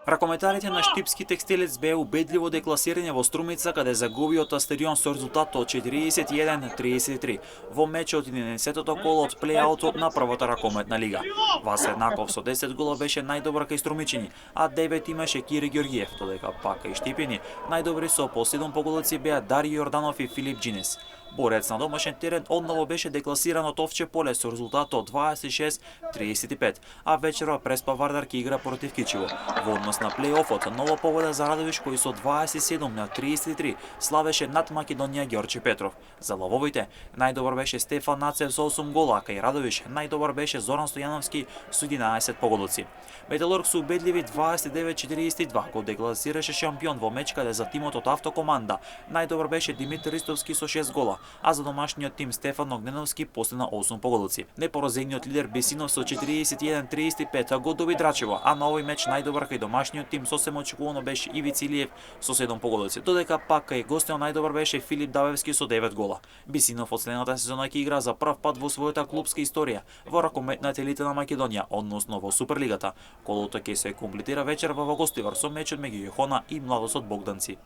Ракометарите на Штипски текстилец беа убедливо декласирани во Струмица, каде загуби од Астерион со резултат од 41-33 во мечот 11-тото коло од плејаутот на првата ракометна лига. Васе Еднаков со 10 голов беше најдобар кај струмичини, а 9 имаше Кири Ѓоргиев, додека пак кај Штипини најдобри со по 7 поголоци беа Дари Јорданов и Филип Џинес. Борец на домашен терен одново беше декласиран од Овче поле со резултат од 26-35, а вечерва Преспа Вардар ќе игра против Кичево. Во однос на плејофот, ново победа за Радовиш кој со 27-33 славеше над Македонија Ѓорче Петров. За лавовите, најдобар беше Стефан Нацев со 8 гола, кај Радовиш најдобар беше Зоран Стојановски со 11 поголоци. Металург со убедливи 29-42 го декласираше шампион во меч каде за тимот од Автокоманда најдобар беше Димитар Ристовски со 6 гола, а за домашниот тим Стефан Огненовски постигна 8 поголоци. Непоразениот лидер Бесинов со 41-35 го доби Драчево, а на овој меч најдобар кај домашниот тим сосема очекувано беше Ивица Илиев со 7 поголоци, додека пак кај гостиот најдобар беше Филип Давевски со 9 гола. Бесинов од следната сезона ќе игра за прв пат во својата клубска историја во ракометната елита на Македонија, односно во Суперлигата. Колото ќе се комплетира вечерва во гостивар со мечот меѓу Јохона и Младосот Богданци.